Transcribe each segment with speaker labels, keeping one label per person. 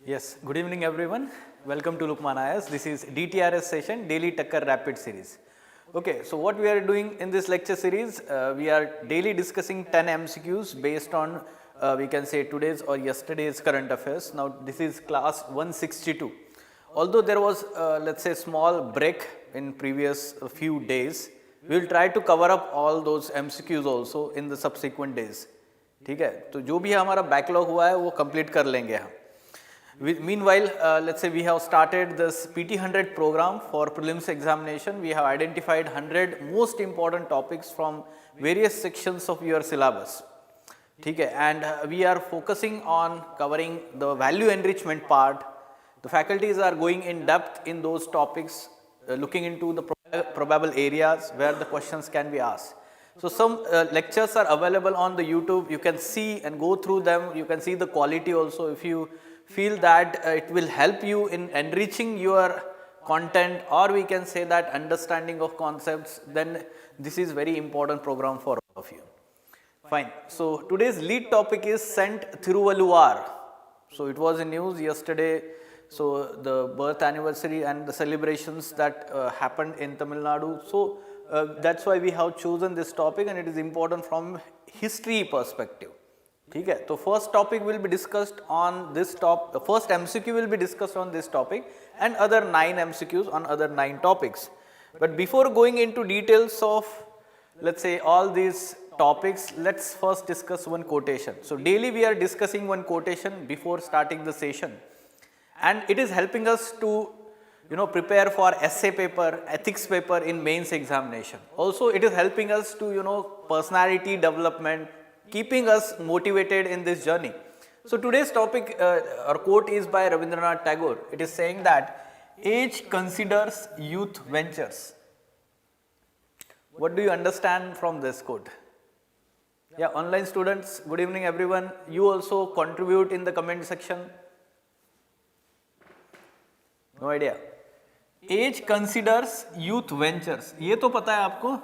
Speaker 1: Yes, good evening everyone. Welcome to Lukmaan IAS. This is DTRS session, Daily Takkar Rapid Series. Okay, so what we are doing in this lecture series, we are daily discussing 10 MCQs based on we can say today's or yesterday's current affairs. Now this is class 162. Although there was let's say small break in previous few days, we will try to cover up all those MCQs also in the subsequent days. ठीक है, तो जो भी हमारा backlog हुआ है वो complete कर लेंगे हम. Meanwhile, let's say we have started this PT100 program for prelims examination. We have identified 100 most important topics from various sections of your syllabus. Okay, and we are focusing on covering the value enrichment part. The faculties are going in depth in those topics, looking into the probable areas where the questions can be asked. So some lectures are available on the YouTube. You can see and go through them. You can see the quality also. If you feel that it will help you in enriching your content, or we can say that understanding of concepts, then this is very important program for all of you. Fine. So today's lead topic is Saint Thiruvalluvar. So it was in news yesterday. So the birth anniversary and the celebrations that happened in Tamil Nadu. So that's why we have chosen this topic, and it is important from history perspective. ठीक है, तो first topic will be discussed on this top. The first MCQ will be discussed on this topic, and other 9 MCQs on other 9 topics. But before going into details of, let's say, all these topics, let's first discuss one quotation. So daily we are discussing one quotation before starting the session, and it is helping us to prepare for essay paper, ethics paper in mains examination. Also it is helping us to personality development, keeping us motivated in this journey. So today's topic or quote is by Rabindranath Tagore. It is saying that age considers youth ventures. What do you understand from this quote? Yeah, online students, good evening everyone. You also contribute in the comment section. No idea. Age considers youth ventures. ये तो पता है आपको?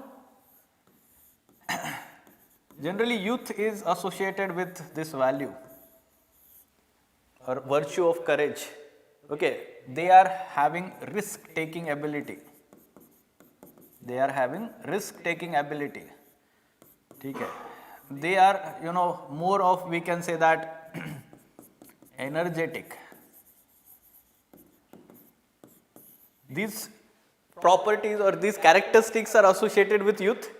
Speaker 1: Generally, youth is associated with this value or virtue of courage. Okay, they are having risk-taking ability. They are having risk-taking ability. Okay, they are more of, we can say that energetic. These properties or these characteristics are associated with youth.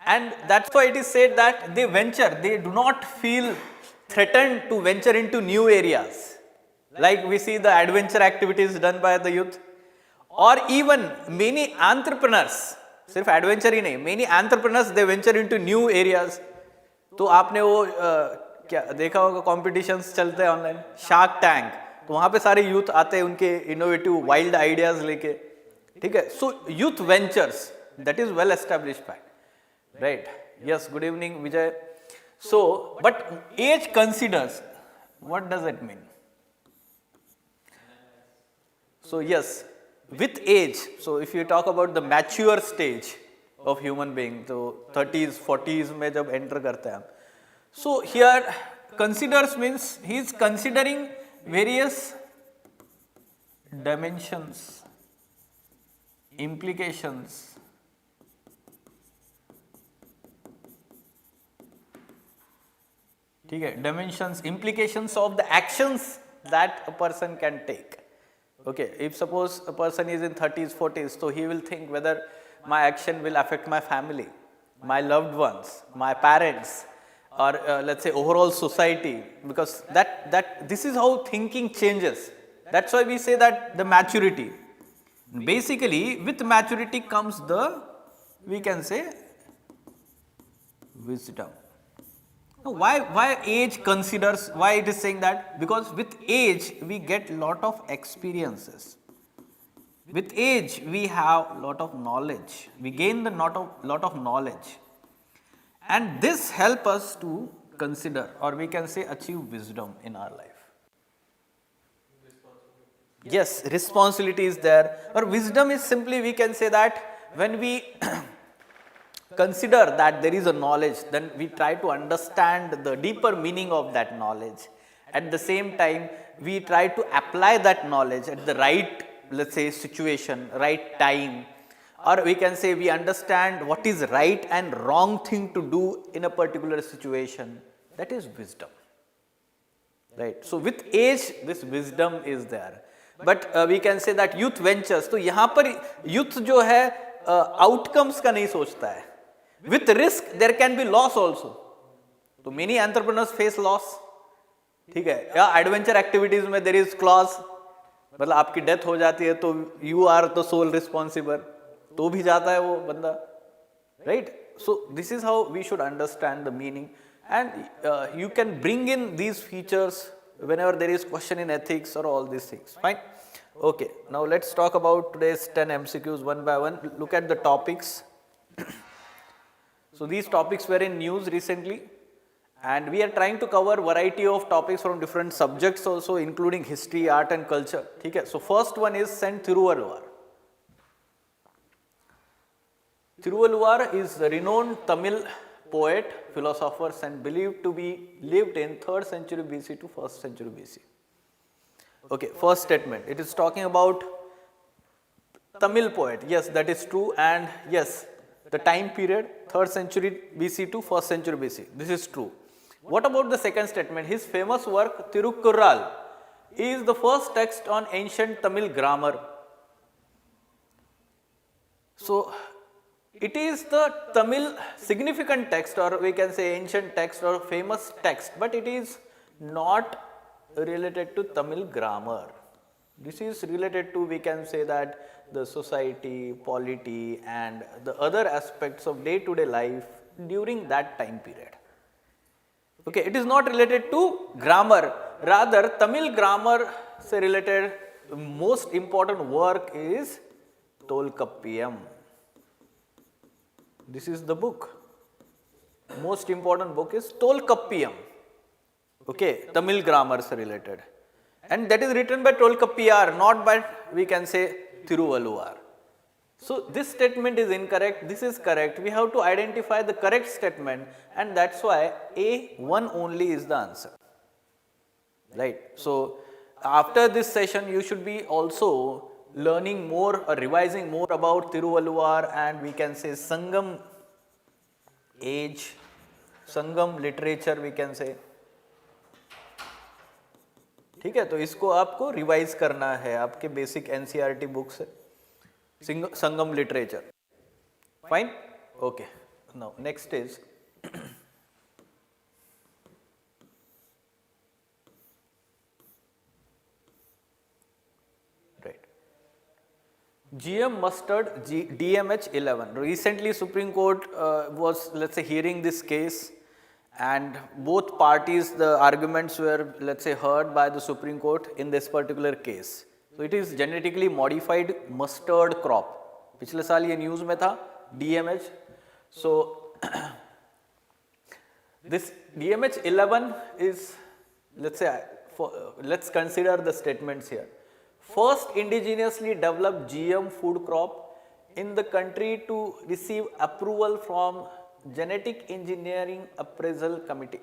Speaker 1: And that's why it is said that they venture, they do not feel threatened to venture into new areas. Like we see the adventure activities done by the youth, or even many entrepreneurs, सिर्फ adventure ही नहीं, many entrepreneurs they venture into new areas. तो आपने वो क्या देखा होगा, competitions चलते हैं online, Shark Tank, तो वहाँ पे सारे youth आते हैं उनके innovative wild ideas लेके, ठीक है? So youth ventures, that is well established fact. Right. Yes, good evening, Vijay. So, but age considers, what does it mean? So, yes, with age, so if you talk about the mature stage of human being, so 30s, 40s में जब enter करते हैं, so here considers means he is considering various dimensions, implications, dimensions, implications of the actions that a person can take. Okay, if suppose a person is in 30s, 40s, so he will think whether my action will affect my family, my loved ones, my parents, or let's say overall society, because this is how thinking changes. That's why we say that the maturity. Basically, with maturity comes the, we can say, wisdom. Why age considers, why it is saying that? Because with age we get lot of experiences. With age we have lot of knowledge. We gain the lot of knowledge. And this help us to consider, or we can say achieve wisdom in our life. Yes, responsibility is there. Or wisdom is simply, we can say that when we consider that there is a knowledge, then we try to understand the deeper meaning of that knowledge, At the same time, we try to apply that knowledge at the right, let's say, situation, right time, or we can say we understand what is right and wrong thing to do in a particular situation. That is wisdom, right? So with age, this wisdom is there. But we can say that youth ventures, तो यहाँ पर youth जो है outcomes का नहीं सोचता है. With risk, there can be loss also. तो many entrepreneurs face loss. ठीक है, या एडवेंचर एक्टिविटीज में देयर इज क्लॉज, मतलब आपकी डेथ हो जाती है तो you are the sole responsible, तो भी जाता है वो बंदा, right? So this is how we should understand the meaning and you can bring in these features whenever there is question in ethics or all these things. Fine. Okay, now let's talk about today's 10 MCQs one by one. Look at the topics. So these topics were in news recently, and we are trying to cover variety of topics from different subjects also, including history, art and culture. Okay? So first one is Saint Thiruvalluvar. Thiruvalluvar is a renowned Tamil poet, philosopher, and believed to be lived in 3rd century BC to 1st century BC. Okay, first statement, it is talking about Tamil poet. Yes, that is true, and yes, the time period 3rd century BC to 1st century BC. This is true. What about the second statement? His famous work Tirukkural is the first text on ancient Tamil grammar. So it is the Tamil significant text, or we can say ancient text or famous text, but it is not related to Tamil grammar. This is related to, we can say that, the society, polity and the other aspects of day-to-day life during that time period. Okay, it is not related to grammar, rather Tamil grammar se related most important work is Tolkappiyam. This is the book. Most important book is Tolkappiyam. Okay, Tamil grammar se related. And that is written by Tolkappiyar, not by, we can say, Thiruvalluvar. So this statement is incorrect, this is correct. We have to identify the correct statement, and that's why A1 only is the answer. Right. So after this session, you should be also learning more or revising more about Thiruvalluvar, and we can say Sangam age, Sangam literature, we can say. ठीक है, तो इसको आपको revise करना है आपके basic NCERT book से, Sangam literature. Fine. Okay, now next is GM mustard DMH 11. Recently Supreme Court was, let's say, hearing this case, and both parties, the arguments were, let's say, heard by the Supreme Court in this particular case. So it is genetically modified mustard crop. पिछले साल ये news में था DMH. So this DMH 11 is, let's say, let's consider the statements here. First indigenously developed GM food crop in the country to receive approval from Genetic Engineering Appraisal Committee,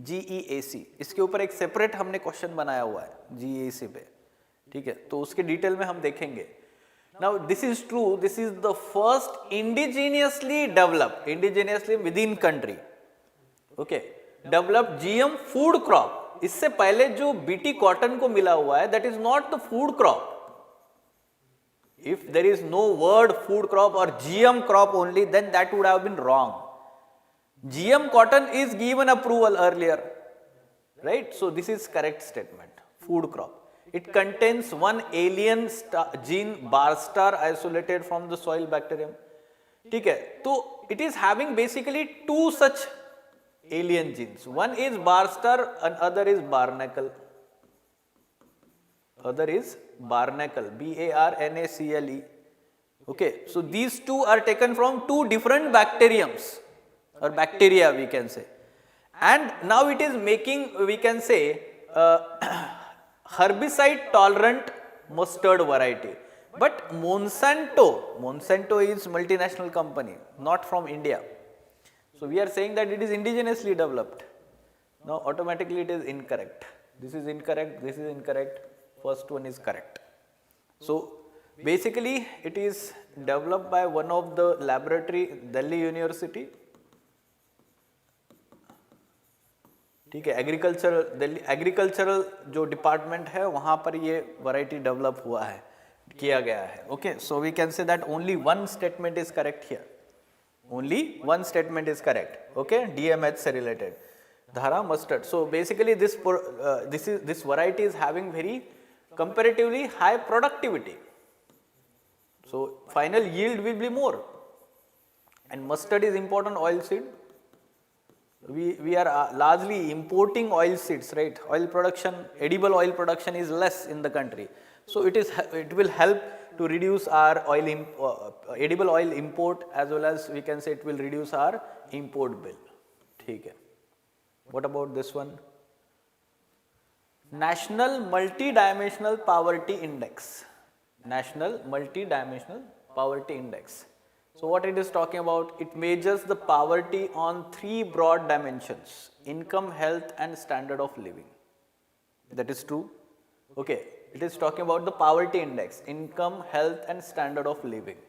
Speaker 1: GEAC. इसके ऊपर एक separate हमने question बनाया हुआ है GEAC पे, ठीक है, तो उसके डिटेल में हम देखेंगे. Now this is true, this is the first indigenously developed, indigenously within country, okay, developed GM food crop. इससे पहले जो बीटी कॉटन को मिला हुआ है, that is not the food crop. If there is no word food crop or GM crop only, then that would have been wrong. GM cotton is given approval earlier, right? So this is correct statement. Food crop. It contains one alien gene bar star isolated from the soil bacterium. ठीक है, तो it is having basically two such alien genes. One is bar star and other is barnacle. Other is barnacle, BARNACLE. Okay, so these two are taken from two different bacteriums or bacteria, we can say, and now it is making, we can say, herbicide tolerant mustard variety. But Monsanto is multinational company, not from India. So we are saying that it is indigenously developed. Now automatically it is incorrect. this is incorrect, this is incorrect, first one is correct. So basically it is developed by one of the laboratory, Delhi University, ठीक है, agricultural जो department है वहाँ पर ये variety develop हुआ है, किया गया है. Okay, so we can say that only one statement is correct here, only one statement is correct. Okay, DMH से related Dhara mustard. So basically this variety is having very comparatively high productivity, so final yield will be more. And mustard is important oil seed. We are largely importing oil seeds, right? Oil production, edible oil production is less in the country, so it will help to reduce our edible oil import, as well as we can say it will reduce our import bill. ठीक है. What about this one? National Multidimensional Poverty Index. National Multidimensional Poverty Index. So what it is talking about? It measures the poverty on three broad dimensions: income, health, and standard of living. That is true. Okay, it is talking about the poverty index: income, health, and standard of living.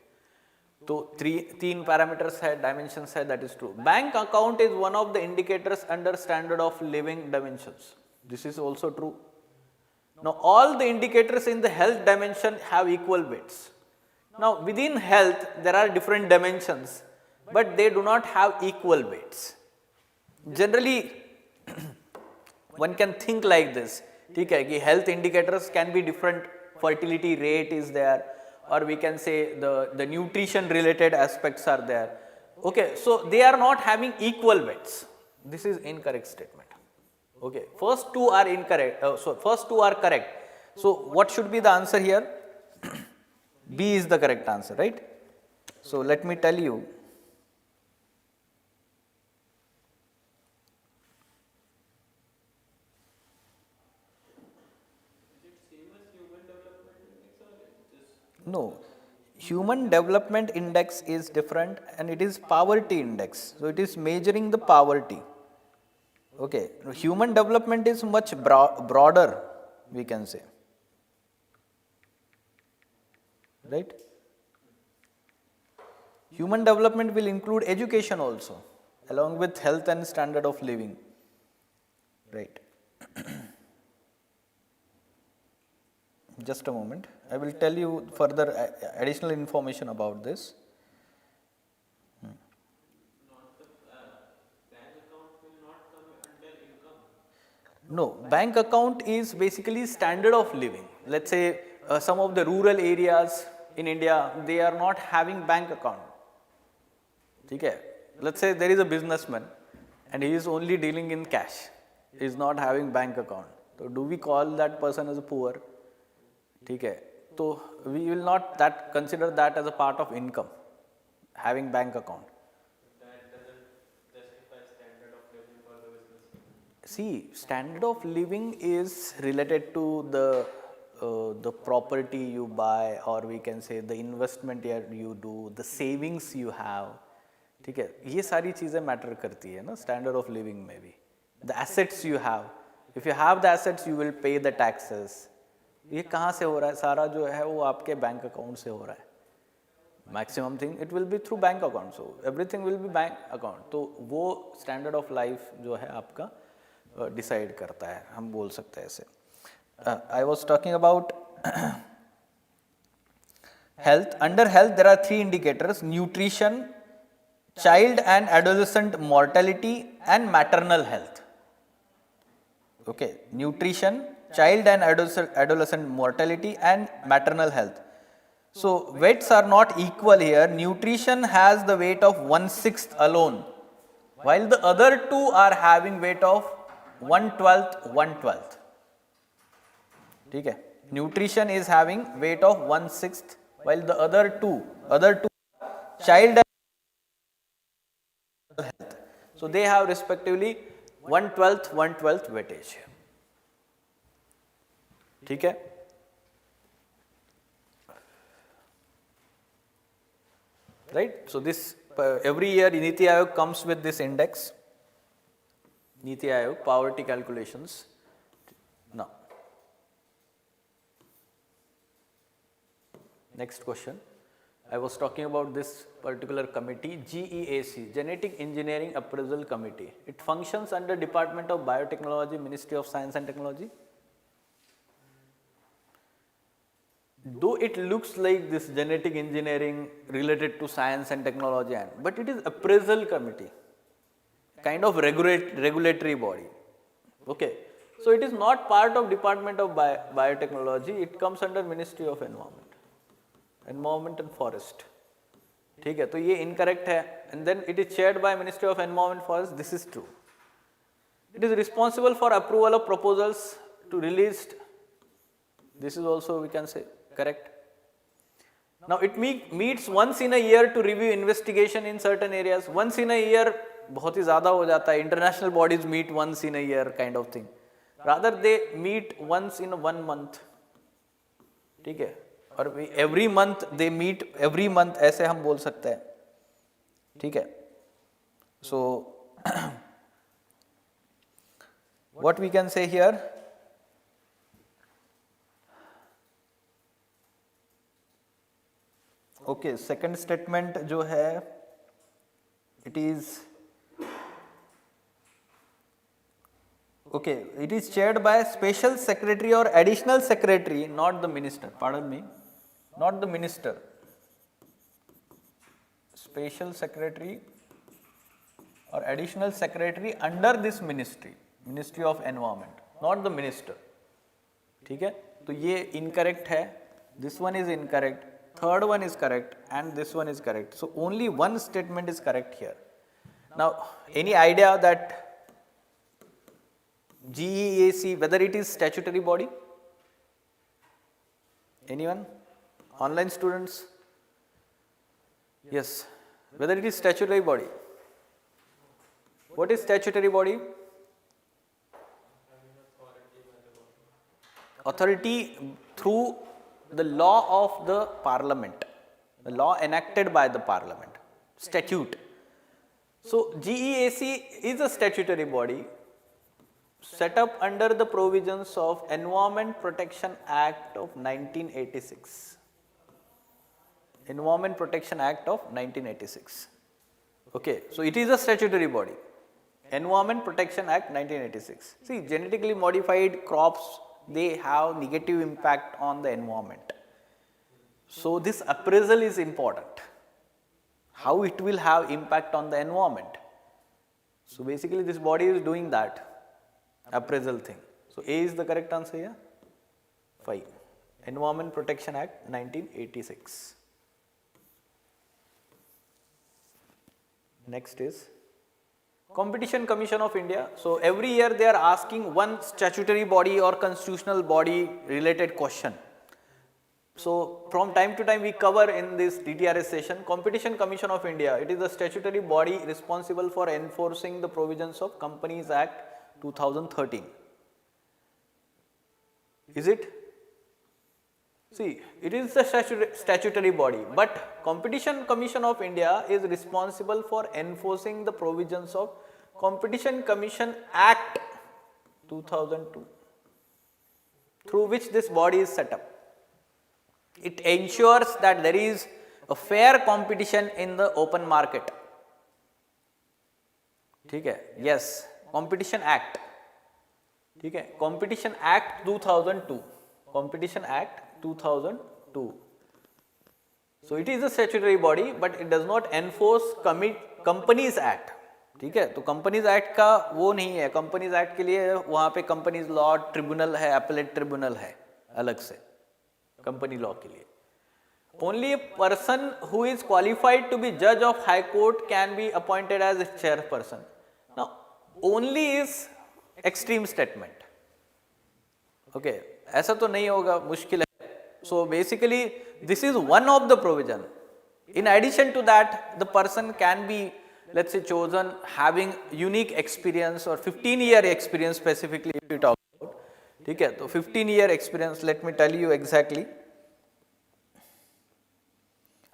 Speaker 1: So तीन parameters है, dimensions है. That is true. Bank account is one of the indicators under standard of living dimensions. This is also true. Now all the indicators in the health dimension have equal weights. Now within health there are different dimensions, but they do not have equal weights. Generally one can think like this, ठीक है, कि health indicators can be different, fertility rate is there, or we can say the nutrition related aspects are there. Okay, so they are not having equal weights. This is incorrect statement. Okay, first two are incorrect. So first two are correct. So what should be the answer here? B is the correct answer, right? So let me tell you. No, Human Development Index is different, and it is poverty index. So it is measuring the poverty. Okay, human development is much broader, we can say, right? Human development will include education also, along with health and standard of living, right? Just a moment, I will tell you further additional information about this. No, bank account is basically standard of living. Let's say some of the rural areas in India, they are not having bank account. Okay. Let's say there is a businessman and he is only dealing in cash. He is not having bank account. So do we call that person as a poor? Okay. So we will not consider that as a part of income, having bank account. See, standard of living is related to the property you buy, or we can say the investment you do, the savings you have. ठीक है, ये सारी चीज़ें matter करती है ना standard of living में भी. The assets you have, if you have the assets you will pay the taxes. ये कहाँ से हो रहा है? सारा जो है वो आपके बैंक अकाउंट से हो रहा है. Maximum thing it will be through bank account, so everything will be bank account. तो वो स्टैंडर्ड ऑफ लाइफ जो है आपका डिसाइड करता है, हम बोल सकते हैं ऐसे. I was talking about health. Under health there are 3 indicators: nutrition, child and adolescent mortality, and maternal health. Okay, nutrition, child and adolescent mortality, and maternal health. So weights are not equal here. Nutrition has the weight of 1/6 alone, while the other two are having weight of 1/12, 1/12. ठीक है, nutrition is having weight of 1/6, while the other two child and health, so they have respectively 1/12, 1/12 weightage. ठीक है, right? So this every year Niti Aayog comes with this index, Niti Aayog poverty calculations. Now, next question. I was talking about this particular committee, GEAC, Genetic Engineering Appraisal Committee. It functions under Department of Biotechnology, Ministry of Science and Technology. Though it looks like this genetic engineering related to science and technology, but it is appraisal committee, kind of regulatory body. Okay, so it is not part of Department of Biotechnology. It comes under Ministry of Environment and Forest. ठीक है, तो ये incorrect है, and then it is chaired by Ministry of Environment and Forest. This is true. It is responsible for approval of proposals to released. This is also, we can say, correct. Now it meets once in a year to review investigation in certain areas. Once in a year बहुत ही ज़्यादा हो जाता है. International bodies meet once in a year kind of thing. Rather they meet once in 1 month. ठीक है, और every month they meet every month, ऐसे हम बोल सकते हैं. ठीक है. So what we can say here, okay, second statement जो है, it is okay, it is chaired by special secretary or additional secretary, not the minister, pardon me, not the minister, special secretary or additional secretary under this ministry, Ministry of Environment, not the minister. ठीक है, तो ये incorrect है, this one is incorrect, third one is correct, and this one is correct. So only one statement is correct here. Now, any idea that GEAC, whether it is statutory body? Anyone? Online students? Yes. Whether it is statutory body? What is statutory body? Authority through the law of the parliament, the law enacted by the parliament, statute. So GEAC is a statutory body set up under the provisions of Environment Protection Act of 1986. Environment Protection Act of 1986. Okay, so it is a statutory body. Environment Protection Act 1986. See, genetically modified crops, they have negative impact on the environment. So this appraisal is important. How it will have impact on the environment. So basically this body is doing that appraisal thing. So A is the correct answer here. 5. Environment Protection Act 1986. Next is Competition Commission of India. So every year they are asking one statutory body or constitutional body related question. So from time to time we cover in this DTRS session, Competition Commission of India. It is a statutory body responsible for enforcing the provisions of Companies Act 2013. Is it? See, it is a statutory body, but Competition Commission of India is responsible for enforcing the provisions of Competition Commission Act 2002, through which this body is set up. It ensures that there is a fair competition in the open market. ठीक है? Yes. Competition Act, ठीक है, Competition Act 2002, Competition Act 2002. So it is a statutory body, but it does not enforce Companies Act. ठीक है, तो Companies Act का वो नहीं है. Companies Act के लिए वहाँ पे Companies Law Tribunal है, Appellate Tribunal है अलग से Company Law के लिए. Only a person who is qualified to be judge of High Court can be appointed as its chairperson. Now, only is extreme statement. Okay, ऐसा तो नहीं होगा, मुश्किल है. So basically this is one of the provision. In addition to that, the person can be, let's say, chosen having unique experience or 15-year experience specifically if we talk about. ठीक है, तो 15-year experience, let me tell you exactly.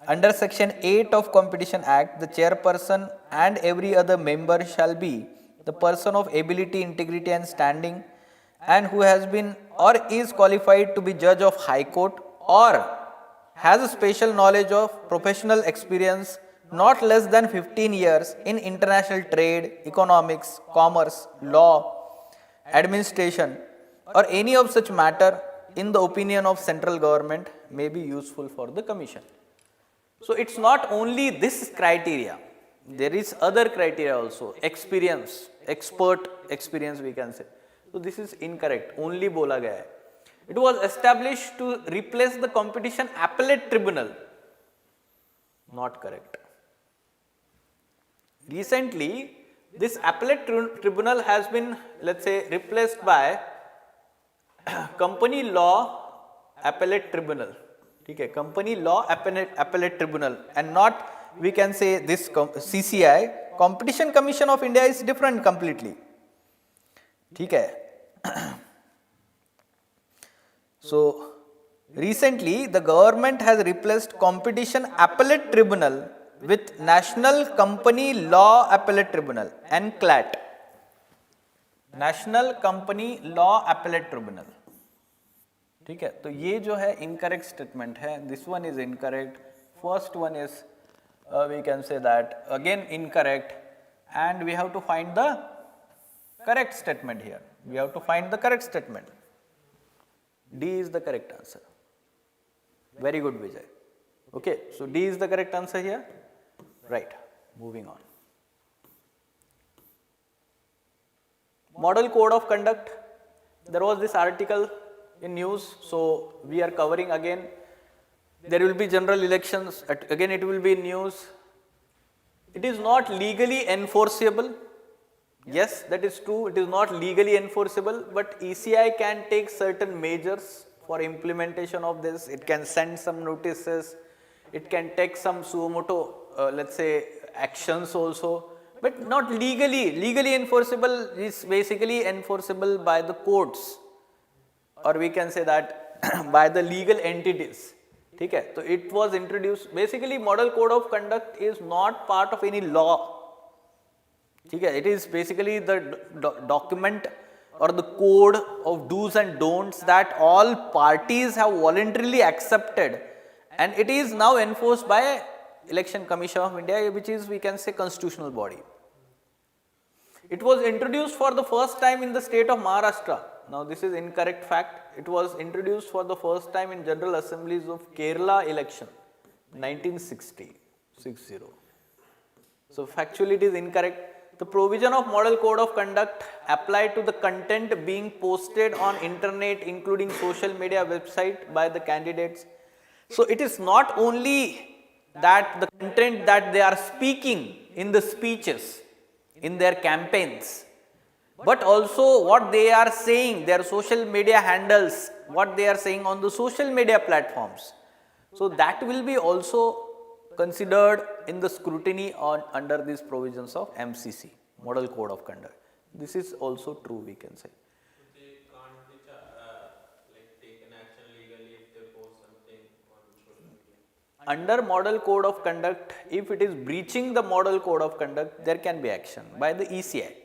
Speaker 1: Under Section 8 of Competition Act, the chairperson and every other member shall be the person of ability, integrity and standing and who has been or is qualified to be judge of High Court or has a special knowledge of professional experience not less than 15 years in international trade, economics, commerce, law, administration, or any of such matter in the opinion of central government may be useful for the commission. So it's not only this criteria, there is other criteria also, experience, expert experience we can say. So this is incorrect, only bola gaya hai. It was established to replace the competition appellate tribunal, not correct. Recently, this appellate tribunal has been, let's say, replaced by company law appellate tribunal. Okay, company law appellate tribunal, and not we can say this CCI, Competition Commission of India, is different completely. Okay. So recently the government has replaced Competition Appellate Tribunal with National Company Law Appellate Tribunal, NCLAT. National Company Law Appellate Tribunal. ठीक है, तो ये जो है incorrect statement है, this one is incorrect, first one is we can say that again incorrect, and we have to find the correct statement here. We have to find the correct statement. D is the correct answer. Very good, Vijay. Okay, so D is the correct answer here. Right, moving on. Model Code of Conduct. There was this article in news, so we are covering again. There will be general elections, again it will be in news. It is not legally enforceable. Yes, that is true, it is not legally enforceable, but ECI can take certain measures for implementation of this. It can send some notices, it can take some suo motu, let's say, actions also, but not legally. Legally enforceable is basically enforceable by the courts, or we can say that by the legal entities. Okay? So it was introduced, basically Model Code of Conduct is not part of any law. Okay? It is basically the document or the code of do's and don'ts that all parties have voluntarily accepted, and it is now enforced by Election Commission of India, which is, we can say, constitutional body. It was introduced for the first time in the state of Maharashtra. Now this is incorrect fact. It was introduced for the first time in General Assemblies of Kerala election, 1960. So factually it is incorrect. The provision of Model Code of Conduct applied to the content being posted on internet, including social media website by the candidates. So it is not only that the content that they are speaking in the speeches, in their campaigns, but also what they are saying, their social media handles, what they are saying on the social media platforms. So that will be also considered in the scrutiny on under these provisions of MCC, Model Code of Conduct. This is also true, we can say.
Speaker 2: They can't be like take an action legally if they post something on social media.
Speaker 1: Under Model Code of Conduct, if it is breaching the Model Code of Conduct, there can be action by the ECI.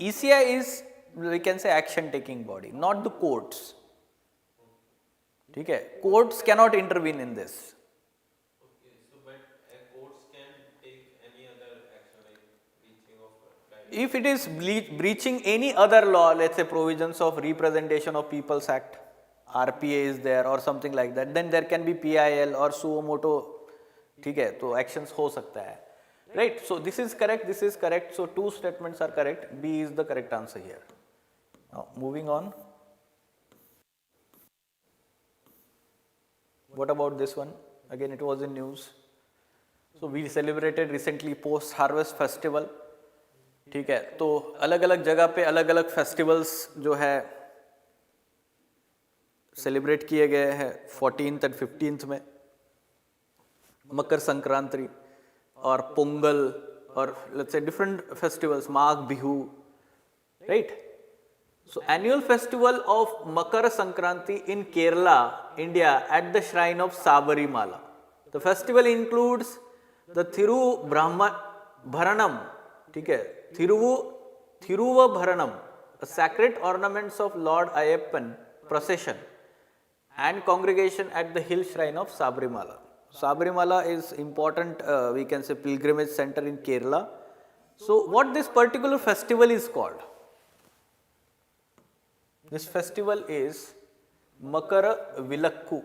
Speaker 1: ECI is, we can say, action taking body, not the courts. Okay? Courts cannot intervene in this.
Speaker 2: Okay, so but courts can take any other action like breaching of guidelines.
Speaker 1: If it is breaching any other law, let's say provisions of Representation of People's Act, RPA is there or something like that, then there can be PIL or suo motu. Okay? So actions ho sakta hai. Right, so this is correct, so two statements are correct, B is the correct answer here. Now moving on. What about this one? Again it was in news. So we celebrated recently post harvest festival. ठीक है, तो अलग अलग जगह पे अलग अलग festivals जो है सेलिब्रेट किए गए हैं 14th and 15th में. Makar Sankranti or Pongal, or let's say different festivals, Magh Bihu, right? So annual festival of Makar Sankranti in Kerala, India, at the shrine of Sabarimala. The festival includes the Thiruvalluvar, ठीक है, Thiruvalluvar sacred ornaments of Lord Ayyappan procession and congregation at the hill shrine of Sabrimala. Sabrimala is important, we can say, pilgrimage center in Kerala. So what this particular festival is called? This festival is Makara Vilakku.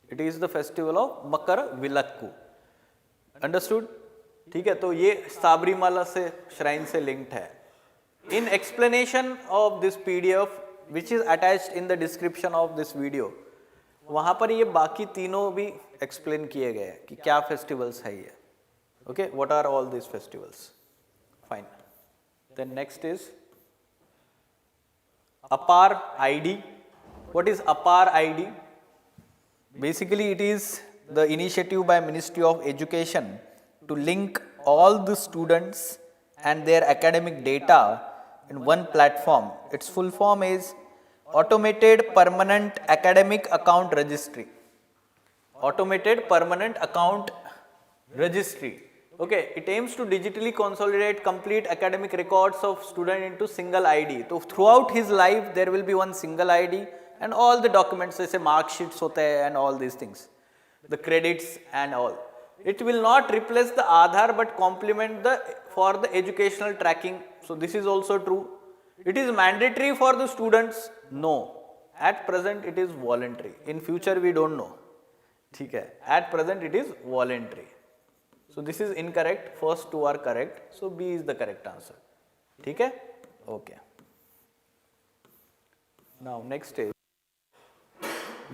Speaker 1: It is the festival of Makara Vilakku. Understood? ठीक है, तो ये साबरीमाला से shrine से linked है. In explanation of this PDF, which is attached in the description of this video, वहाँ पर ये बाकी तीनों भी explain किए गए हैं कि क्या festivals है ये. Okay, what are all these festivals? Fine. Then next is APAR ID. What is APAR ID? Basically, it is the initiative by Ministry of Education to link all the students and their academic data in one platform. Its full form is Automated Permanent Academic Account Registry. Automated Permanent Account Registry. Okay, it aims to digitally consolidate complete academic records of student into single ID. So throughout his life, there will be one single ID and all the documents, जैसे mark sheets होते हैं and all these things, the credits and all. It will not replace the Aadhaar but complement for the educational tracking. So this is also true. It is mandatory for the students? No. At present it is voluntary. In future we don't know. ठीक है. At present it is voluntary. So this is incorrect. First two are correct. So B is the correct answer. ठीक है? Okay. Now next is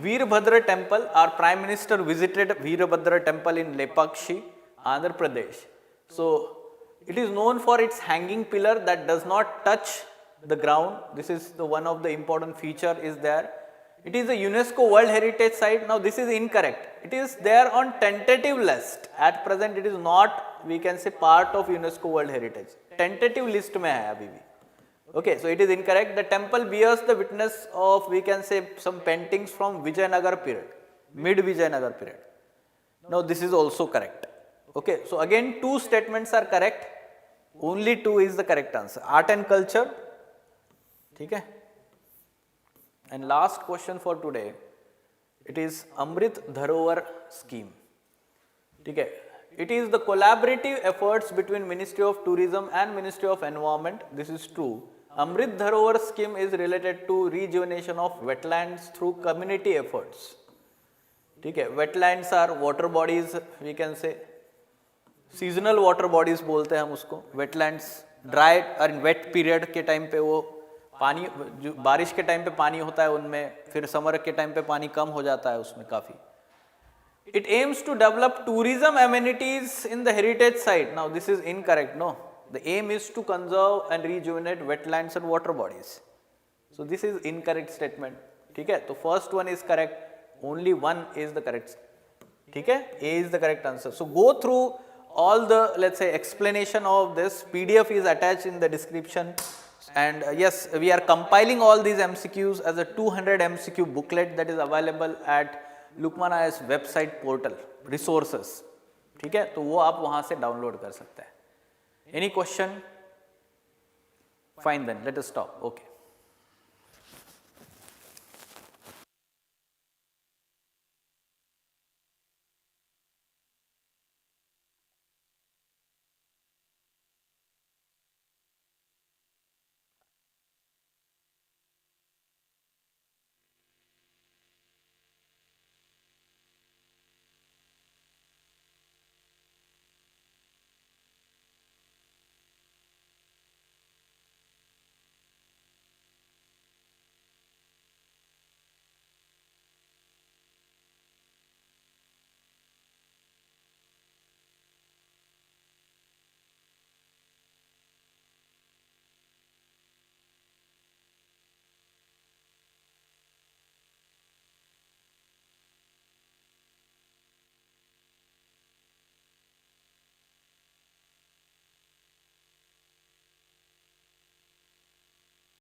Speaker 1: Veerbhadra temple. Our Prime Minister visited Veerbhadra temple in Lepakshi, Andhra Pradesh. So it is known for its hanging pillar that does not touch the ground. This is the one of the important feature is there. It is a UNESCO World Heritage Site. Now this is incorrect. It is there on tentative list. At present it is not, we can say, part of UNESCO World Heritage. Tentative list में है अभी भी. Okay, so it is incorrect. The temple bears the witness of, we can say, some paintings from Vijayanagar period, mid Vijayanagar period. Now this is also correct. Okay, so again two statements are correct. Only two is the correct answer. Art and culture. ठीक है. And last question for today, it is Amrit Dharovar scheme. ठीक है. It is the collaborative efforts between Ministry of Tourism and Ministry of Environment. This is true. Amrit Dharovar scheme is related to rejuvenation of wetlands through community efforts. ठीक है. Wetlands are water bodies, we can say. Seasonal water bodies बोलते हैं हम उसको. Wetlands, dry और wet period के time पे वो पानी, जो बारिश के टाइम पे पानी होता है उनमें, फिर समर के टाइम पे पानी कम हो जाता है उसमें काफ़ी. It aims to develop tourism amenities in the heritage site. Now this is incorrect, no. The aim is to conserve and rejuvenate wetlands and water bodies. So this is incorrect statement. ठीक है, तो first one is correct, only one is the correct. ठीक है, A is the correct answer. So go through all the, let's say, explanation of this. PDF is attached in the description. And yes, we are compiling all these MCQs as a 200 MCQ booklet that is available at Lukmaan IAS website portal, resources. ठीक है, तो वो आप वहाँ से download कर सकते हैं. Any question? Fine then, let us stop. Okay.